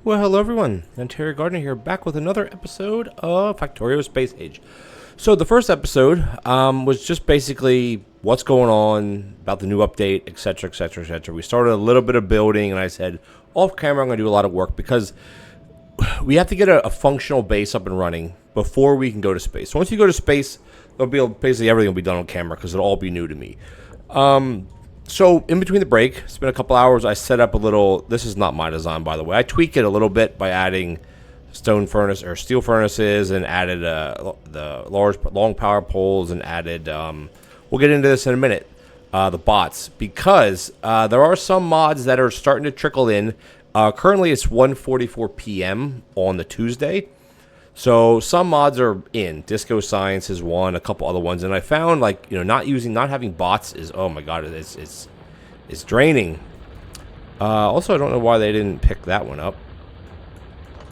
Well, hello everyone. TheOntarioGardener here, back with another episode of Factorio Space Age. So the first episode was just basically what's going on, about the new update, etc., etc., etc. We started a little bit of building, and I said, off camera, I'm going to do a lot of work because we have to get a functional base up and running before we can go to space. So once you go to space, basically everything will be done on camera because it'll all be new to me. So in between the break, it's been a couple hours, I set up a little, this is not my design, by the way. I tweaked it a little bit by adding stone furnace or steel furnaces and added the long power poles and added, we'll get into this in a minute, the bots. Because there are some mods that are starting to trickle in. Currently it's 1:44 p.m. on the Tuesday. So some mods are in. Disco Science is one, a couple other ones, and I found not having bots is, oh my god, it's draining. Also, I don't know why they didn't pick that one up.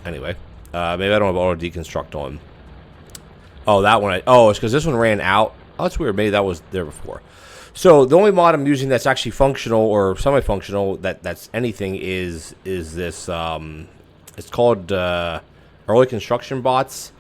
Anyway, maybe I don't have auto deconstruct on. Oh, that one. It's because this one ran out. Oh, that's weird. Maybe that was there before. So the only mod I'm using that's actually functional or semi-functional that's anything is this. It's called. Early construction bots,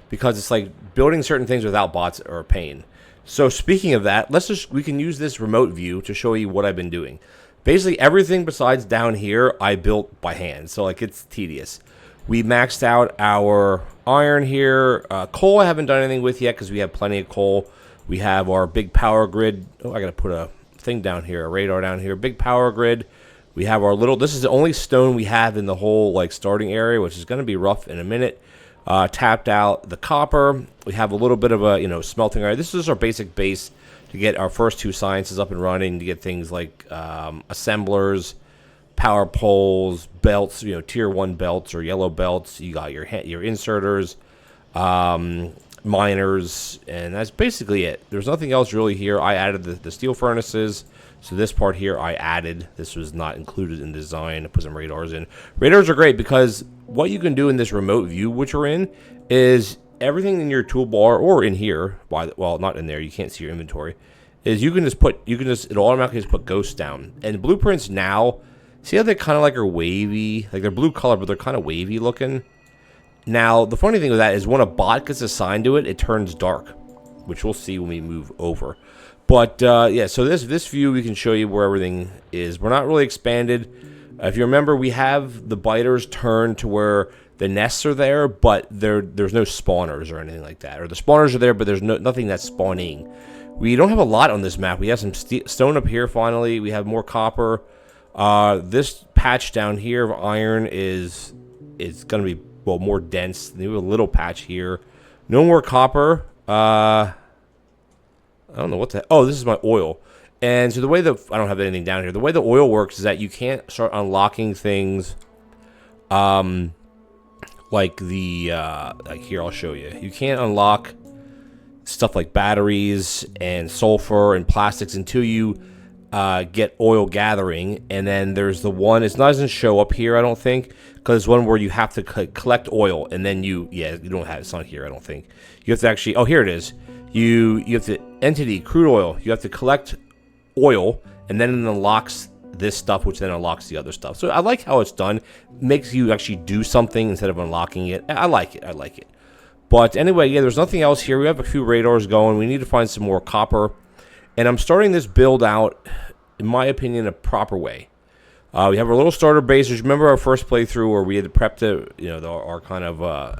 because it's like building certain things without bots are a pain. So speaking of that, we can use this remote view to show you what I've been doing. Basically everything besides down here I built by hand, so it's tedious. We maxed out our iron here. Coal I haven't done anything with yet because we have plenty of coal. We have our big power grid. Oh, I gotta put a thing down here, a radar down here. Big power grid. We have our little, this is the only stone we have in the whole starting area, which is going to be rough in a minute. Tapped out the copper. We have a little bit of a, smelting area. This is our basic base to get our first two sciences up and running, to get things like assemblers, power poles, belts, tier 1 belts or yellow belts. You got your inserters, miners, and that's basically it. There's nothing else really here. I added the steel furnaces. So this part here I added. This was not included in the design. I put some radars in. Radars are great because what you can do in this remote view, which we're in, is everything in your toolbar or in here, well, not in there, you can't see your inventory, is it'll automatically just put ghosts down. And blueprints now, see how they kind of are wavy? They're blue color, but they're kind of wavy looking. Now, the funny thing with that is when a bot gets assigned to it, it turns dark, which we'll see when we move over. But, yeah, so this view, we can show you where everything is. We're not really expanded. If you remember, we have the biters turned to where the nests are there, but there's no spawners or anything like that. Or the spawners are there, but there's nothing that's spawning. We don't have a lot on this map. We have some stone up here, finally. We have more copper. This patch down here of iron is going to be, well, more dense. We have a little patch here. No more copper. I don't know what the... Oh, this is my oil. And so the way I don't have anything down here. The way the oil works is that you can't start unlocking things like here, I'll show you. You can't unlock stuff like batteries and sulfur and plastics until you get oil gathering. And then there's the one... It doesn't show up here, I don't think, because it's one where you have to collect oil. And then you don't have... It's not here, I don't think. You have to actually... Oh, here it is. You have to entity crude oil. You have to collect oil, and then it unlocks this stuff, which then unlocks the other stuff. So I like how it's done. Makes you actually do something instead of unlocking it. I like it. But anyway, yeah, there's nothing else here. We have a few radars going. We need to find some more copper, and I'm starting this build out, in my opinion, a proper way. We have our little starter base. Remember our first playthrough where we had to prep to, our kind of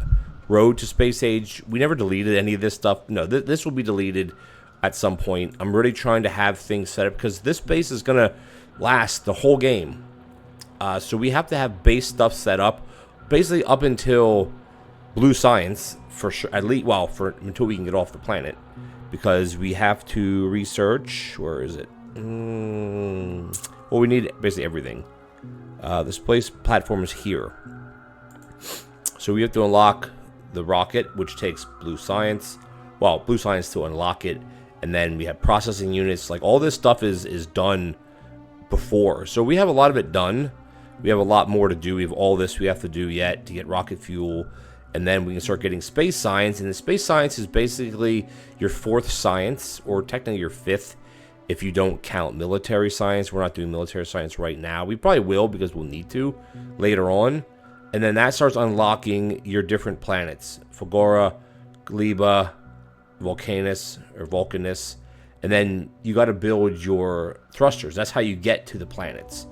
road to space age. We never deleted any of this stuff. No, this will be deleted at some point. I'm really trying to have things set up because this base is going to last the whole game. So we have to have base stuff set up basically up until blue science for sure, at least, well, until we can get off the planet, because we have to research. Where is it? Well, we need basically everything. This platform is here. So we have to unlock the rocket, which takes blue science. Well, blue science to unlock it. And then we have processing units. All this stuff is done before. So we have a lot of it done. We have a lot more to do. We have all this we have to do yet to get rocket fuel. And then we can start getting space science. And the space science is basically your 4th science, or technically your 5th, if you don't count military science. We're not doing military science right now. We probably will because we'll need to later on. And then that starts unlocking your different planets. Fulgora, Gleba, Vulcanus, or Vulcanus. And then you got to build your thrusters. That's how you get to the planets.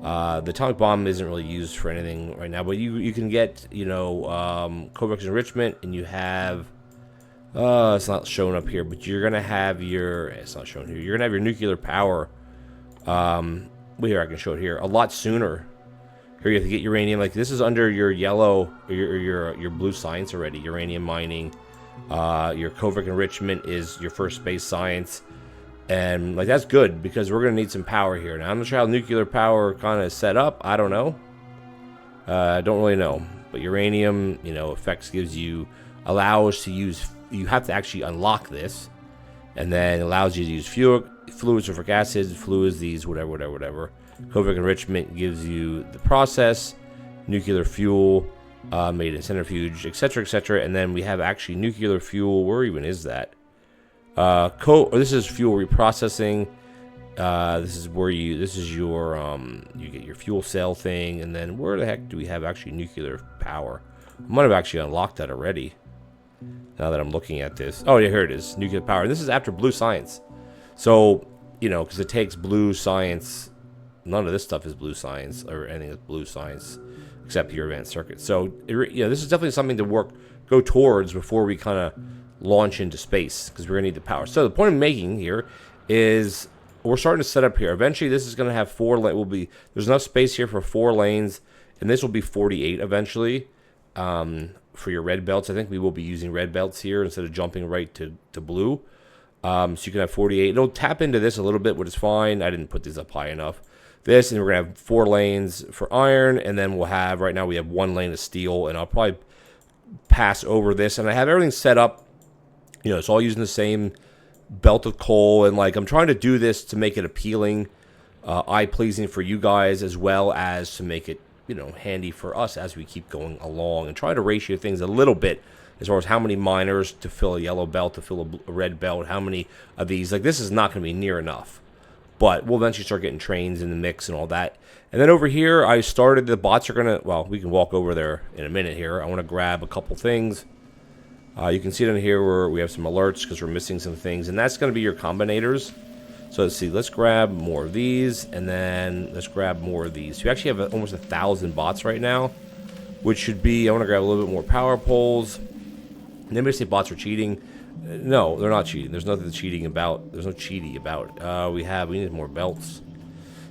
The atomic bomb isn't really used for anything right now, but you can get, you know, cooperative enrichment, and you have, it's not shown up here, but you're gonna have your, it's not shown here. You're gonna have your nuclear power. Well, here I can show it here a lot sooner. Here you have to get uranium. Like this is under your yellow, or your blue science already. Uranium mining. Your cooperative enrichment is your first space science. And like that's good because we're gonna need some power here. Now I'm not sure how nuclear power kind of set up. I don't know. I don't really know. But uranium, you know, effects allows to use. You have to actually unlock this, and then allows you to use fluids, sulfuric acids, fluids, these whatever. Cooperative enrichment gives you the process, nuclear fuel, made in centrifuge, etc. And then we have actually nuclear fuel. Where even is that? This is fuel reprocessing. This is where you get your fuel cell thing, and then where the heck do we have actually nuclear power? I might have actually unlocked that already. Now that I'm looking at this, oh yeah, here it is, nuclear power. And this is after blue science, so you know, because it takes blue science. None of this stuff is blue science or anything is blue science except your advanced circuits. So you know, this is definitely something to go towards before we kind of launch into space, because we're gonna need the power. So the point I'm making here is we're starting to set up here. Eventually this is gonna have there's enough space here for 4 lanes, and this will be 48 eventually. For your red belts, I think we will be using red belts here instead of jumping right to blue. So you can have 48. It'll tap into this a little bit, which is fine. I didn't put these up high enough. This, and we're gonna have 4 lanes for iron, and then we'll have, right now we have 1 lane of steel, and I'll probably pass over this, and I have everything set up. You know, it's all using the same belt of coal, and like I'm trying to do this to make it appealing, eye-pleasing for you guys, as well as to make it, you know, handy for us as we keep going along, and try to ratio things a little bit as far as how many miners to fill a yellow belt, to fill a red belt, how many of these. Like this is not going to be near enough, but we'll eventually start getting trains in the mix and all that. And then over here, I started, the bots are gonna, well, we can walk over there in a minute here. I want to grab a couple things. You can see down here where we have some alerts because we're missing some things, and that's going to be your combinators. So let's see, let's grab more of these, and then let's grab more of these. So we actually have almost 1,000 bots right now, which should be, I want to grab a little bit more power poles. And anybody say bots are cheating? No, they're not cheating. There's nothing cheating about. There's no cheating about. We need more belts.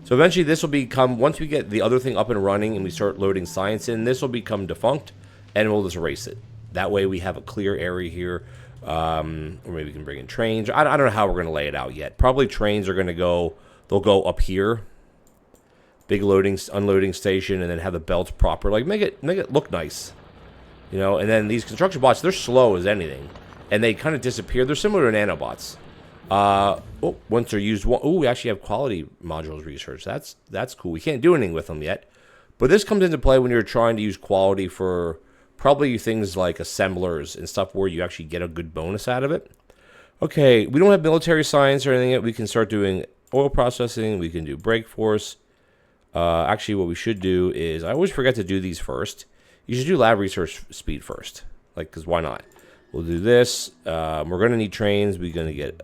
So eventually this will become, once we get the other thing up and running and we start loading science in, this will become defunct, and we'll just erase it. That way we have a clear area here, or maybe we can bring in trains. I don't know how we're going to lay it out yet. Probably trains are going to go, they'll go up here, big unloading station, and then have the belts proper. Like make it look nice, you know. And then these construction bots, they're slow as anything, and they kind of disappear. They're similar to nanobots. Once they're used, we actually have quality modules research. That's cool. We can't do anything with them yet, but this comes into play when you're trying to use quality for probably things like assemblers and stuff where you actually get a good bonus out of it. Okay, we don't have military science or anything yet. We can start doing oil processing. We can do brake force. Actually, what we should do is, I always forget to do these first. You should do lab research speed first, like, because why not? We'll do this. We're going to need trains. We're going to get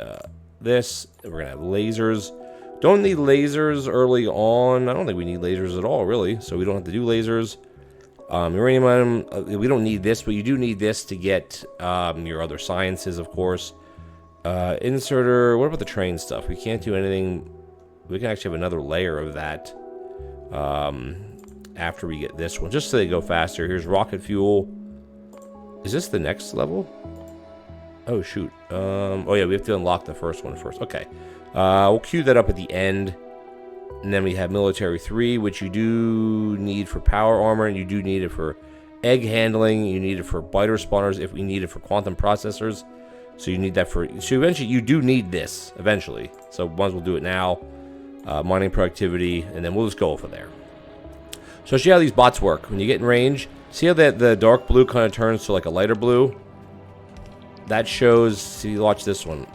this. We're going to have lasers. Don't need lasers early on. I don't think we need lasers at all, really. So we don't have to do lasers. Uranium item, we don't need this, but you do need this to get your other sciences, of course. Inserter, what about the train stuff? We can't do anything. We can actually have another layer of that after we get this one, just so they go faster. Here's rocket fuel. Is this the next level? Oh, shoot. Oh, yeah, we have to unlock the first one first. Okay. We'll queue that up at the end. And then we have military 3, which you do need for power armor, and you do need it for egg handling. You need it for biter spawners if we need it for quantum processors. So you need that for, so eventually you do need this eventually. So might as well do it now. Mining productivity, and then we'll just go over there. So see how these bots work. When you get in range, see how the dark blue kind of turns to like a lighter blue? That shows, see, watch this one.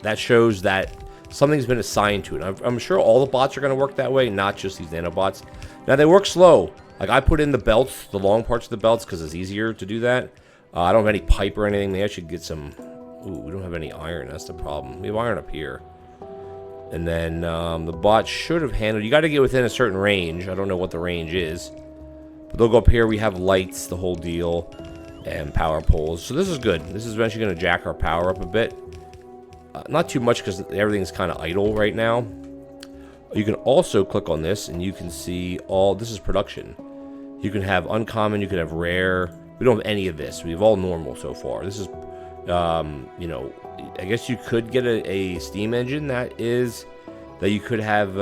That shows that something's been assigned to it. I'm sure all the bots are going to work that way, not just these nanobots. Now, they work slow. Like, I put in the belts, the long parts of the belts, because it's easier to do that. I don't have any pipe or anything. Maybe I should get some... Ooh, we don't have any iron. That's the problem. We have iron up here. And then the bot should have handled... You got to get within a certain range. I don't know what the range is. But they'll go up here. We have lights, the whole deal, and power poles. So this is good. This is eventually going to jack our power up a bit. Not too much because everything's kind of idle right now. You can also click on this and you can see all... This is production. You can have uncommon. You can have rare. We don't have any of this. We have all normal so far. This is, you know... I guess you could get a steam engine that you could have,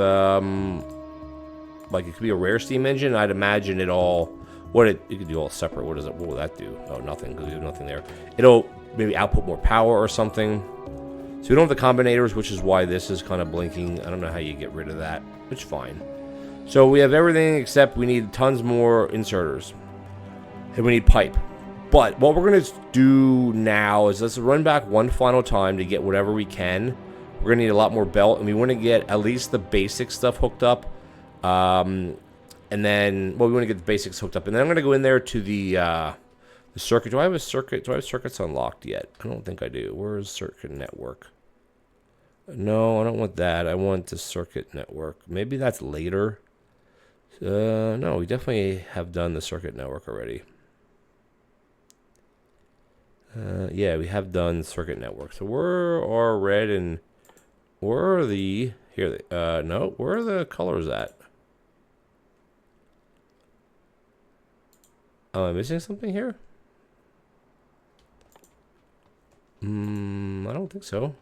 like it could be a rare steam engine. I'd imagine it all, you could do all separate. What will that do? Oh, nothing, because we have nothing there. It'll maybe output more power or something. So we don't have the combinators, which is why this is kind of blinking. I don't know how you get rid of that. It's fine. So we have everything except we need tons more inserters. And we need pipe. But what we're going to do now is let's run back one final time to get whatever we can. We're going to need a lot more belt, and we want to get at least the basic stuff hooked up. And then, well, we want to get the basics hooked up. And then I'm going to go in there to the circuit. Do I have a circuit? Do I have circuits unlocked yet? I don't think I do. Where is circuit network? No, I don't want that. I want the circuit network. Maybe that's later. No, we definitely have done the circuit network already. Yeah, we have done circuit network. So where are red and where are the here? No, where are the colors at? Am I missing something here? I don't think so.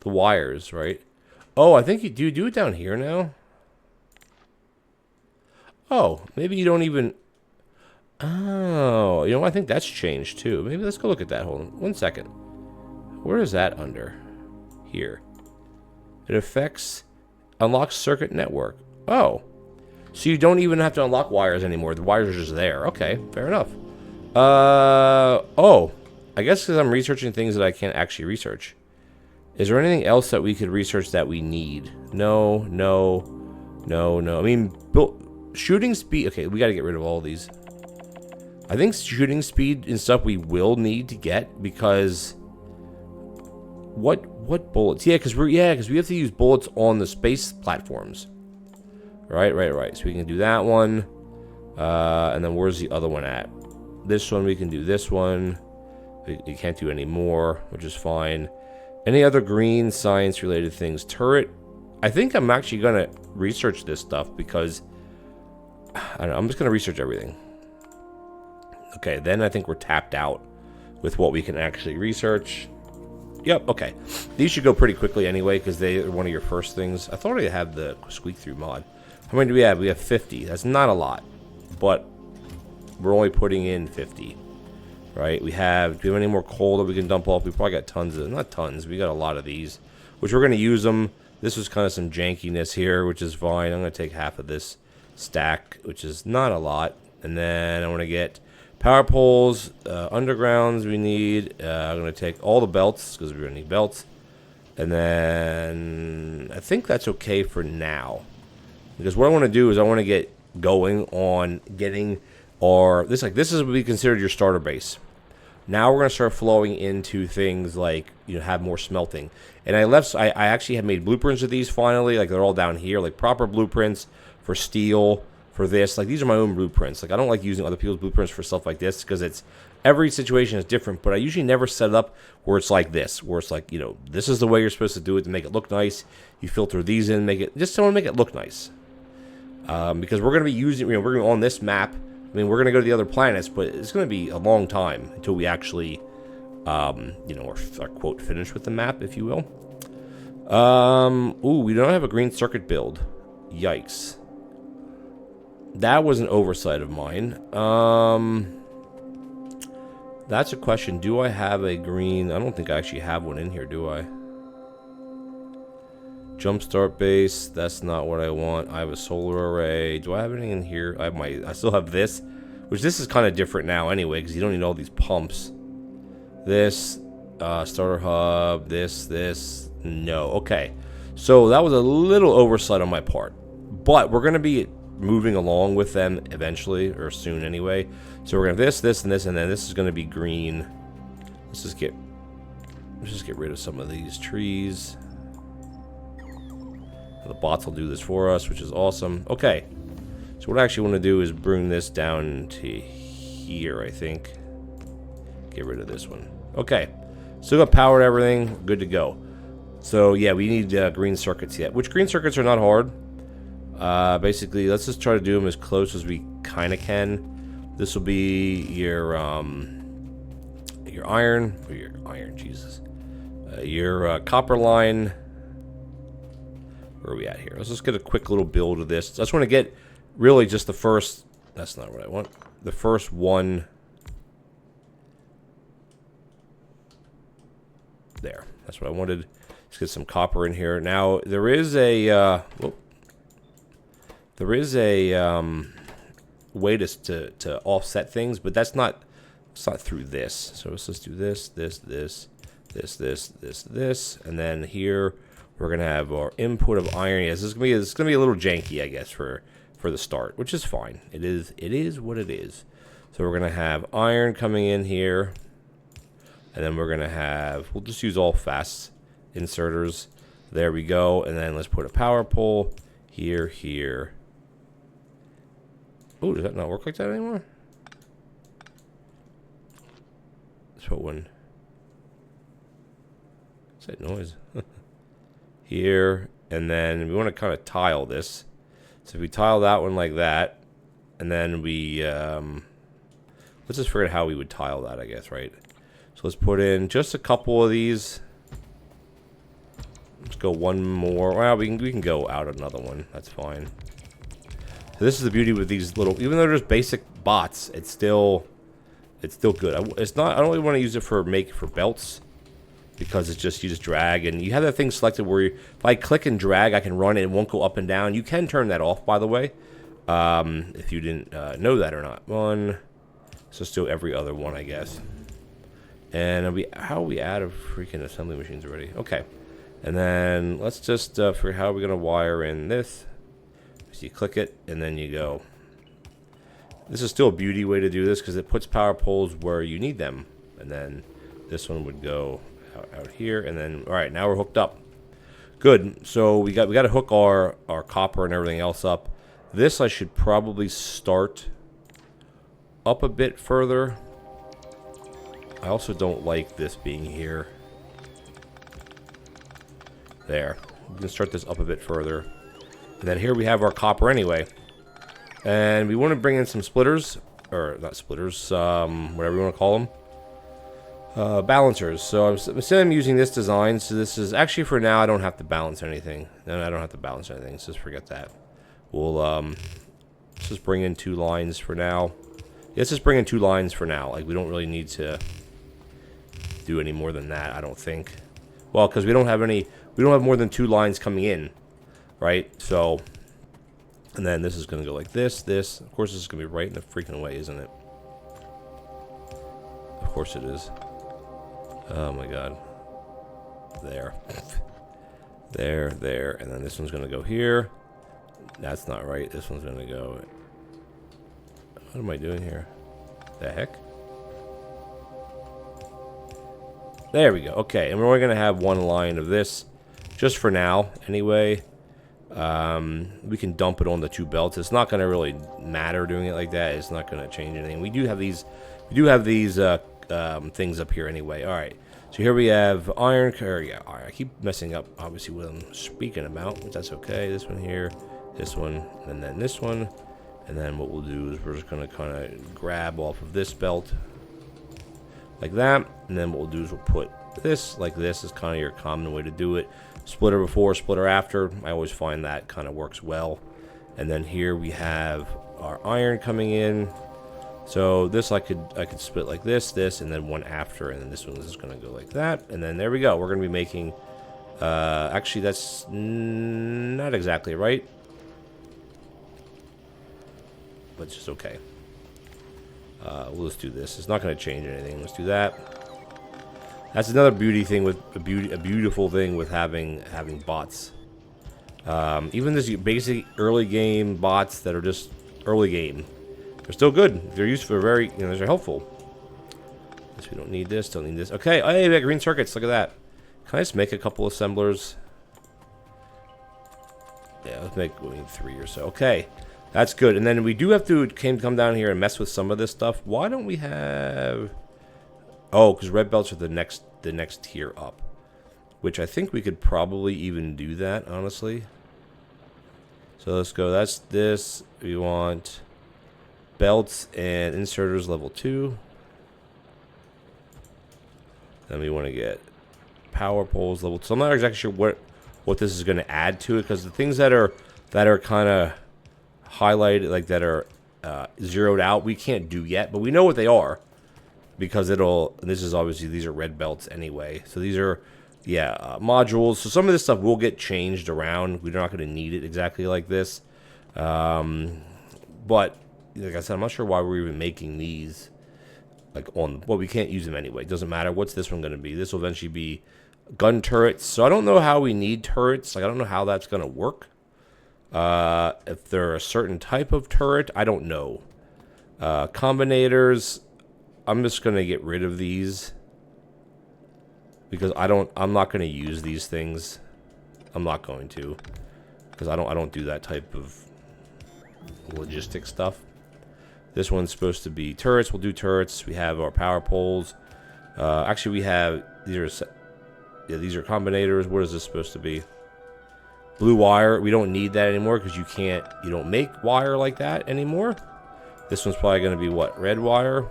The wires, right? Oh, I think you do it down here now. Oh, maybe you don't even. Oh, you know, I think that's changed too. Maybe let's go look at that. Hold on 1 second. Where is that under? Here. It affects unlock circuit network. Oh, so you don't even have to unlock wires anymore. The wires are just there. Okay, fair enough. Oh, I guess because I'm researching things that I can't actually research. Is there anything else that we could research that we need? No. I mean, shooting speed. Okay, we got to get rid of all these. I think shooting speed and stuff we will need to get because what bullets? Yeah, because we have to use bullets on the space platforms. Right. So we can do that one, and then where's the other one at? This one we can do. This one we can't do any more, which is fine. Any other green science related things? Turret. I think I'm actually gonna research this stuff because I don't know, I'm just gonna research everything. Okay, then I think we're tapped out with what we can actually research. Yep, okay. These should go pretty quickly anyway, because they are one of your first things. I thought I had the squeak through mod. How many do we have? We have 50. That's not a lot, but we're only putting in 50. Right? Do we have any more coal that we can dump off? We probably got tons of, not tons, we got a lot of these, which we're going to use them. This was kind of some jankiness here, which is fine. I'm going to take half of this stack, which is not a lot. And then I want to get power poles, undergrounds we need. I'm going to take all the belts because we're going to need belts. And then I think that's okay for now. Because what I want to do is I want to get going on getting our... This is what we consider your starter base. Now we're going to start flowing into things like, have more smelting. And I actually have made blueprints of these finally. Like, they're all down here. Like, proper blueprints for steel, for this. Like, these are my own blueprints. Like, I don't like using other people's blueprints for stuff like this because every situation is different. But I usually never set it up where it's like this. Where it's like, this is the way you're supposed to do it to make it look nice. You filter these in, just want to make it look nice. Because we're going to be using, we're going to on this map. I mean, we're going to go to the other planets, but it's going to be a long time until we actually, are quote, finished with the map, if you will. Ooh, we don't have a green circuit build. Yikes. That was an oversight of mine. That's a question. Do I have a green? I don't think I actually have one in here, do I? Jumpstart base, that's not what I want. I have a solar array. Do I have anything in here? I still have this, which this is kind of different now anyway, because you don't need all these pumps. This, starter hub, this, no. Okay, so that was a little oversight on my part, but we're going to be moving along with them eventually, or soon anyway. So we're gonna have this, and this, and then this is gonna be green. Let's just get rid of some of these trees. The bots will do this for us, which is awesome. Okay, so what I actually want to do is bring this down to here, I think. Get rid of this one. Okay, still got power and everything, good to go. So yeah, we need green circuits yet, which green circuits are not hard. Basically, let's just try to do them as close as we kind of can. This will be your copper line. Where are we at here? Let's just get a quick little build of this. I just want to get really just the first. That's not what I want. The first one. There. That's what I wanted. Let's get some copper in here. Now there is a way to offset things, but it's not through this. So let's just do this, and then here we're gonna have our input of iron. Yes, this is gonna be a little janky, I guess, for the start, which is fine. It is what it is. So we're gonna have iron coming in here, and then we're gonna we'll just use all fast inserters. There we go, and then let's put a power pole here. Oh, does that not work like that anymore? Let's put one. What's that noise? Here, and then we want to kind of tile this. So if we tile that one like that, and then we let's just figure out how we would tile that, I guess, right? So let's put in just a couple of these. Let's go one more. Well, we can go out another one. That's fine. So this is the beauty with these little, even though there's basic bots, it's still good. It's not. I don't really want to use it for belts, because it's just, you just drag, and you have that thing selected where if I click and drag, I can run it. It won't go up and down. You can turn that off, by the way, if you didn't know that or not. One, so still every other one, I guess. And how are we out of freaking assembly machines already? Okay, and then let's just figure how we're gonna wire in this. So you click it, and then you go. This is still a beauty way to do this, because it puts power poles where you need them, and then this one would go out here, and then all right, now we're hooked up. Good. So we got to hook our copper and everything else up. This I should probably start up a bit further. I also don't like this being here. There. We can start this up a bit further. And then here we have our copper anyway. And we want to bring in some splitters, or not splitters, whatever you want to call them. Balancers. So instead I'm using this design, so this is actually, for now I don't have to balance anything. No, I don't have to balance anything, so just forget that. We'll let's just bring in 2 lines for now. Let's just bring in 2 lines for now. Like, we don't really need to do any more than that, I don't think. Well, because we don't have more than 2 lines coming in, right? So, and then this is going to go like this. Of course, this is going to be right in the freaking way, isn't it? Of course it is. Oh my god. There. There, and then this one's going to go here. That's not right. This one's going to go... What am I doing here? The heck? There we go. Okay, and we're only going to have 1 line of this, just for now, anyway. We can dump it on the 2 belts. It's not going to really matter doing it like that. It's not going to change anything. We do have these things up here anyway. All right. So here we have iron. Yeah, iron. I keep messing up, obviously, what I'm speaking about, but that's okay. This one here, this one, and then this one. And then what we'll do is we're just going to kind of grab off of this belt like that. And then what we'll do is we'll put this like this. Is kind of your common way to do it. Splitter before, splitter after. I always find that kind of works well. And then here we have our iron coming in. So this I could split like this, and then one after, and then this one is going to go like that. And then there we go. We're going to be making... actually, that's not exactly right. But it's just okay. We'll just do this. It's not going to change anything. Let's do that. That's another beauty thing with a beautiful thing with having bots. Even this basic early game bots that are just early game, they're still good. They're useful, very, they're helpful. Guess we don't need this, don't need this. Okay, oh, hey, we got green circuits, look at that. Can I just make a couple assemblers? Yeah, let's make 3 or so. Okay, that's good. And then we do have to come down here and mess with some of this stuff. Why don't we have... Oh, because red belts are the next tier up. Which I think we could probably even do that, honestly. So let's go. That's this. We want belts and inserters level 2. Then we want to get power poles level 2. So I'm not exactly sure what this is going to add to it, because the things that are kind of highlighted, like that are zeroed out, we can't do yet, but we know what they are, because it'll. And this is obviously, these are red belts anyway. So these are, yeah, modules. So some of this stuff will get changed around. We're not going to need it exactly like this, but like I said, I'm not sure why we're even making these. Like well, we can't use them anyway. It doesn't matter. What's this one going to be? This will eventually be gun turrets. So I don't know how we need turrets. Like, I don't know how that's going to work. If they're a certain type of turret, I don't know. Combinators, I'm just going to get rid of these, because I'm not going to use these things. I'm not going to, because I don't do that type of logistic stuff. This one's supposed to be turrets. We'll do turrets. We have our power poles. Actually, we have these are combinators. What is this supposed to be? Blue wire. We don't need that anymore, because you don't make wire like that anymore. This one's probably going to be what? Red wire.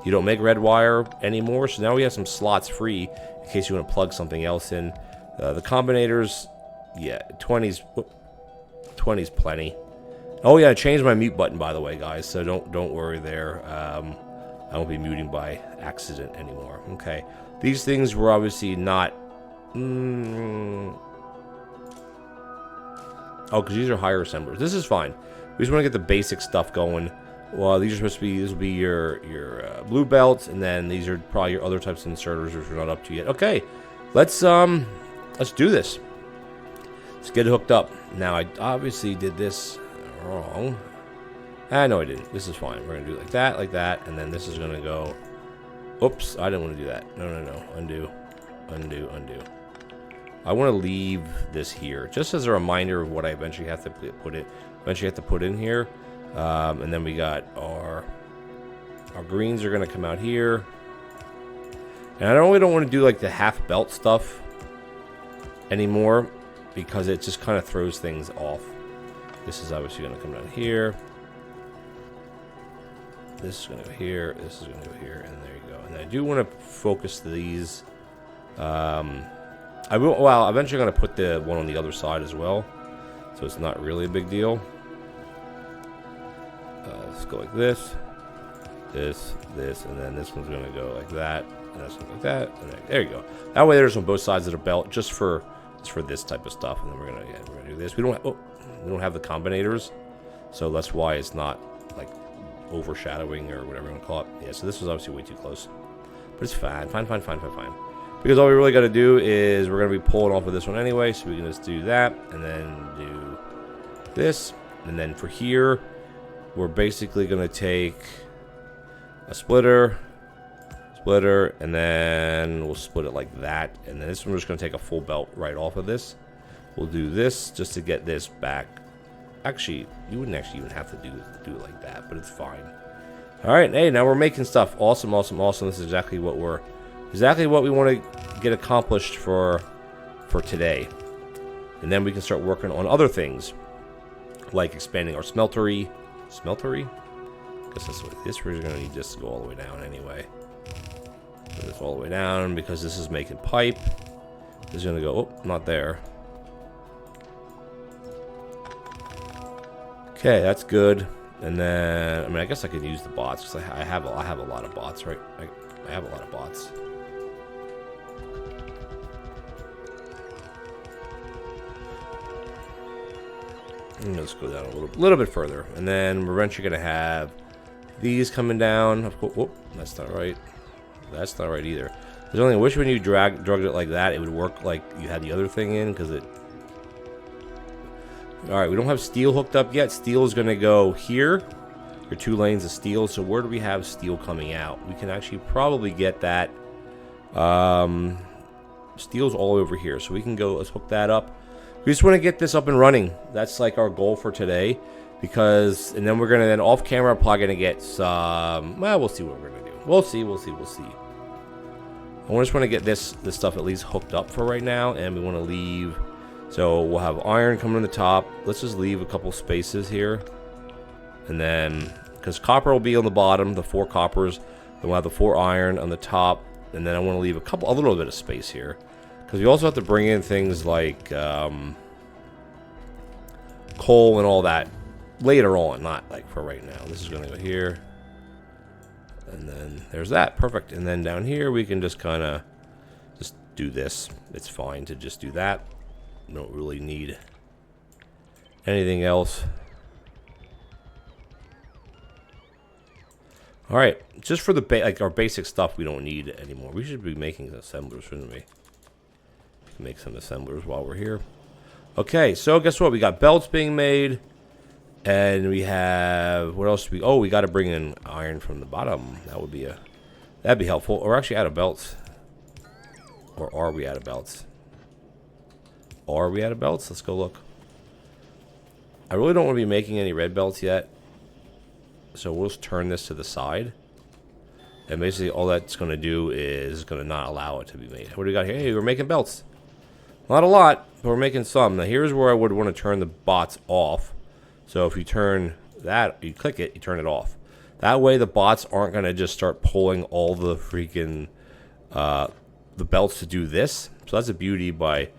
You don't make red wire anymore, so now we have some slots free in case you want to plug something else in. The combinators, yeah, 20's plenty. Oh yeah, I changed my mute button, by the way, guys, so don't worry there. I won't be muting by accident anymore. Okay, these things were obviously not. Oh, because these are higher assemblers. This is fine. We just want to get the basic stuff going. Well, these are supposed to be. This will be your blue belts, and then these are probably your other types of inserters, which we're not up to yet. Okay, let's do this. Let's get it hooked up. Now, I obviously did this wrong. No, I didn't. This is fine. We're gonna do it like that, and then this is gonna go. Oops, I didn't want to do that. No. Undo. I want to leave this here, just as a reminder of what I eventually have to put in here. And then we got our greens are gonna come out here, and I really don't want to do like the half belt stuff anymore, because it just kind of throws things off. This is obviously gonna come down here. This is gonna go here. This is gonna go here, and there you go. And I do want to focus these. I will. Well, eventually I'm gonna put the one on the other side as well, so it's not really a big deal. Let's go like this, and then this one's gonna go like that, and that's like that, and there you go. That way, there's on both sides of the belt, just for this type of stuff. And then we're gonna do this. We don't have the combinators, so that's why it's not like overshadowing or whatever you want to call it. Yeah. So this was obviously way too close, but it's fine. Because all we really got to do is we're gonna be pulling off of this one anyway, so we can just do that, and then do this, and then for here. We're basically going to take a splitter, and then we'll split it like that. And then this one, we're just going to take a full belt right off of this. We'll do this just to get this back. Actually, you wouldn't actually even have to do it like that, but it's fine. All right, hey, now we're making stuff. Awesome. This is exactly what we want to get accomplished for today. And then we can start working on other things, like expanding our smeltery. I guess that's what this. We're gonna need this to go all the way down anyway. Put this all the way down, because this is making pipe. This is gonna go. Oh, not there. Okay, that's good. And then, I mean, I guess I could use the bots, because I have a lot of bots, right? I have a lot of bots. Let's go down a little bit further, and then we're eventually gonna have these coming down. Whoop, that's not right. That's not right either. There's only. I wish when you drugged it like that, it would work like you had the other thing in, because All right, we don't have steel hooked up yet. Steel is going to go here. Your 2 lanes of steel. So where do we have steel coming out? We can actually probably get that. Steel's all over here. So we can go, let's hook that up. We just want to get this up and running. That's like our goal for today. Because, and then we're going to then off camera probably going to get some, well, we'll see what we're going to do. We'll see. I just want to get this stuff at least hooked up for right now. And we want to leave, so we'll have iron coming on the top. Let's just leave a couple spaces here. And then, because copper will be on the bottom, the 4 coppers. Then we'll have the 4 iron on the top. And then I want to leave a little bit of space here. Because we also have to bring in things like coal and all that later on, not like for right now. This is going to go here. And then there's that. Perfect. And then down here we can just kind of just do this. It's fine to just do that. We don't really need anything else. All right. Just for the like our basic stuff we don't need anymore. We should be making assemblers, shouldn't we? We can make some assemblers while we're here. Okay. So guess what? We got belts being made. And we have, what else do we, oh, we got to bring in iron from the bottom. That would be that'd be helpful. Or actually out of belts. Or are we out of belts? Are we out of belts? Let's go look. I really don't want to be making any red belts yet. So we'll just turn this to the side. And basically all that's going to do is going to not allow it to be made. What do we got here? Hey, we're making belts. Not a lot, but we're making some. Now here's where I would want to turn the bots off. So if you turn that, you click it, you turn it off. That way the bots aren't going to just start pulling all the freaking, the belts to do this. So that's a beauty by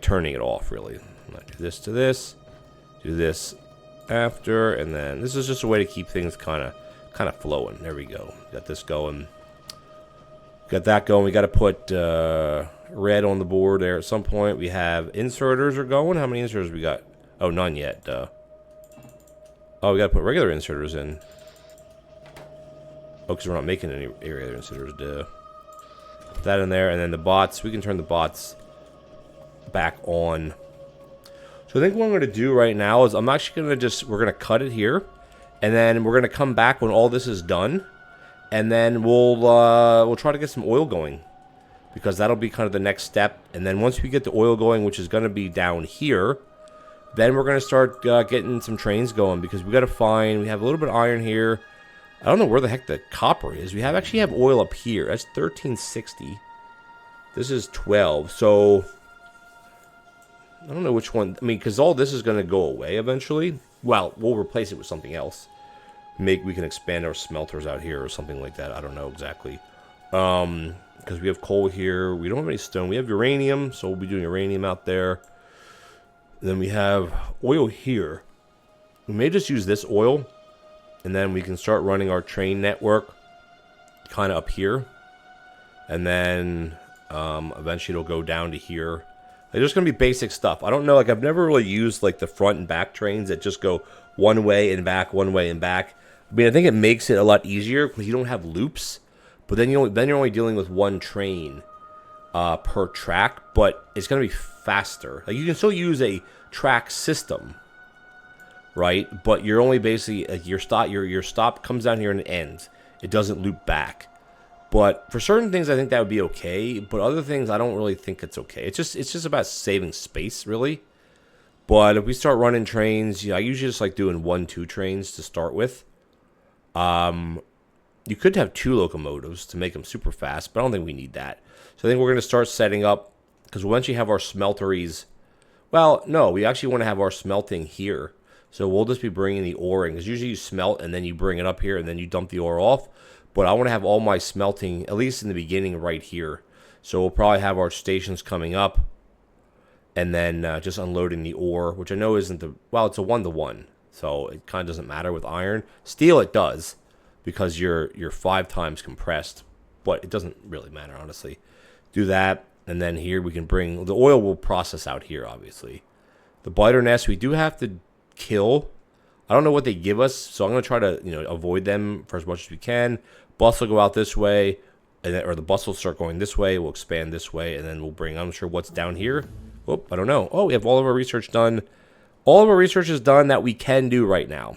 turning it off, really. I'm gonna do this to this, do this after, and then this is just a way to keep things kind of flowing. There we go. Got this going. Got that going. We got to put red on the board there at some point. We have inserters are going. How many inserters we got? Oh, none yet. Oh, we got to put regular inserters in. Oh, because we're not making any regular inserters. Put that in there, and then the bots. We can turn the bots back on. So I think what I'm going to do right now is I'm actually going to we're going to cut it here, and then we're going to come back when all this is done, and then we'll try to get some oil going, because that'll be kind of the next step. And then once we get the oil going, which is going to be down here, then we're going to start getting some trains going, because we got to find, we have a little bit of iron here. I don't know where the heck the copper is. We actually have oil up here. That's 1360. This is 12. So I don't know which one. I mean, because all this is going to go away eventually. Well, we'll replace it with something else. We can expand our smelters out here or something like that. I don't know exactly. Because we have coal here. We don't have any stone. We have uranium, so we'll be doing uranium out there. Then we have oil here. We may just use this oil, and then we can start running our train network kind of up here. And then eventually it'll go down to here. Like, there's going to be basic stuff. I don't know, like I've never really used like the front and back trains that just go one way and back, one way and back. I mean, I think it makes it a lot easier because you don't have loops. But then you're only dealing with one train per track, but it's going to be faster. Like, you can still use a track system, right? But you're only basically like your stop comes down here and it ends. It doesn't loop back. But for certain things, I think that would be okay. But other things, I don't really think it's okay. It's just about saving space, really. But if we start running trains, I usually just like doing 1-2 trains to start with. You could have 2 locomotives to make them super fast, but I don't think we need that. So I think we're going to start setting up, because we'll eventually have our smelteries. Well, no, we actually want to have our smelting here. So we'll just be bringing the ore in, because usually you smelt and then you bring it up here and then you dump the ore off. But I want to have all my smelting, at least in the beginning, right here. So we'll probably have our stations coming up and then just unloading the ore, which I know isn't well, it's a 1-to-1. So it kind of doesn't matter with iron. Steel, it does, because you're 5 times compressed. But it doesn't really matter, honestly. Do that, and then here we can bring, the oil will process out here, obviously. The blighter nest, we do have to kill. I don't know what they give us, so I'm going to try to avoid them for as much as we can. Bus will go out this way, or the bus will start going this way. We'll expand this way, and then we'll bring, I'm not sure what's down here. Oh, I don't know. Oh, we have all of our research done all of our research is done that we can do right now.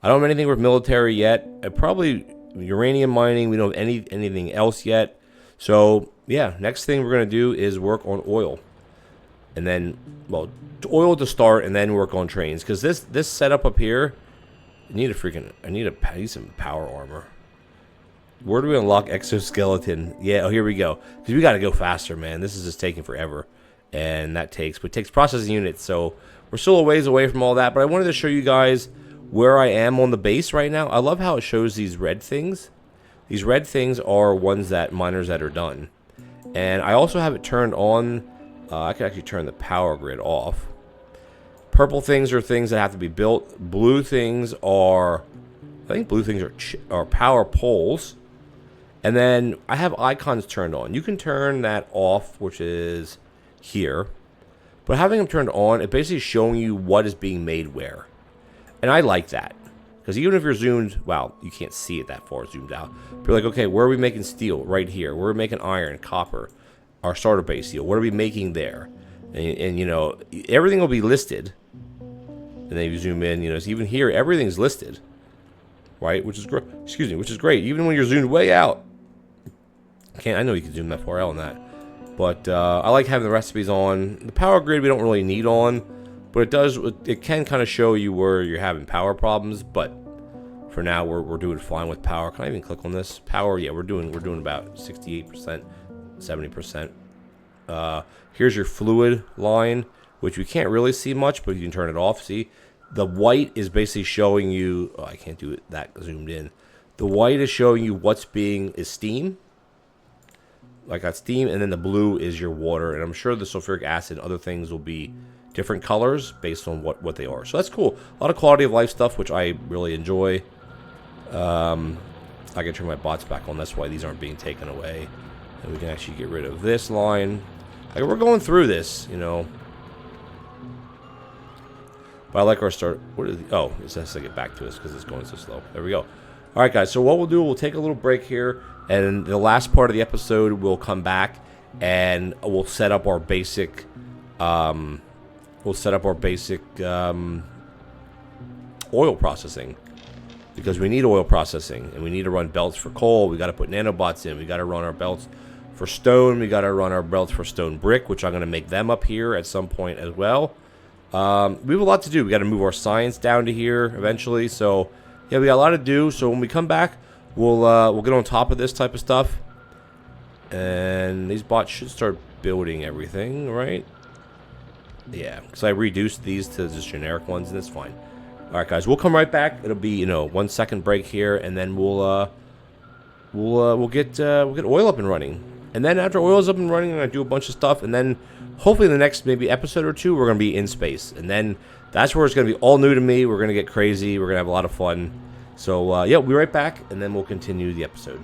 I don't have anything with military yet. Probably uranium mining. We don't have anything else yet. So, yeah, next thing we're going to do is work on oil. And then, well, oil to start and then work on trains. Because this setup up here, I need some power armor. Where do we unlock exoskeleton? Yeah, oh, here we go. Because we got to go faster, man. This is just taking forever. And that takes processing units. So, we're still a ways away from all that. But I wanted to show you guys where I am on the base right now. I love how it shows these red things. These red things are ones that miners that are done. And I also have it turned on. I could actually turn the power grid off. Purple things are things that have to be built. Blue things are, I think blue things are power poles. And then I have icons turned on. You can turn that off, which is here. But having them turned on, it basically is showing you what is being made where. And I like that. Because even if you're zoomed, well, you can't see it that far zoomed out. But you're like, okay, where are we making steel? Right here. Where are we making iron, copper, our starter base steel? What are we making there? And you know, everything will be listed. And then you zoom in, you know, so even here, everything's listed. Right? Which is great. Excuse me, which is great. Even when you're zoomed way out. I know you can zoom that far out on that. But I like having the recipes on. The power grid we don't really need on. But it can kind of show you where you're having power problems, but for now we're doing fine with power. Can I even click on this? Power, yeah, we're doing about 68%, 70%. Here's your fluid line, which we can't really see much, but you can turn it off. See, the white is basically showing you, oh, I can't do it that zoomed in. The white is showing you is steam. Like that steam, and then the blue is your water, and I'm sure the sulfuric acid and other things will be different colors based on what they are. So that's cool. A lot of quality of life stuff, which I really enjoy. I can turn my bots back on. That's why these aren't being taken away. And we can actually get rid of this line. Like, we're going through this, you know. But I like our start. What is the, oh, it has to get back to us because it's going so slow. There we go. All right, guys. So what we'll do, we'll take a little break here. And the last part of the episode, we'll come back and we'll set up our basic... oil processing, because we need oil processing and we need to run belts for coal. We got to put nanobots in. We got to run our belts for stone. We got to run our belts for stone brick, which I'm going to make them up here at some point as well. We have a lot to do. We got to move our science down to here eventually. So yeah, we got a lot to do. So when we come back, we'll get on top of this type of stuff, and these bots should start building everything, right? Yeah, because I reduced these to just generic ones, and it's fine. All right, guys, we'll come right back. It'll be, you know, 1 second break here, and then we'll get oil up and running. And then after oil's up and running, I'm gonna do a bunch of stuff, and then hopefully the next maybe episode or two, we're gonna be in space, and then that's where it's gonna be all new to me. We're gonna get crazy. We're gonna have a lot of fun. So yeah, we'll be right back, and then we'll continue the episode.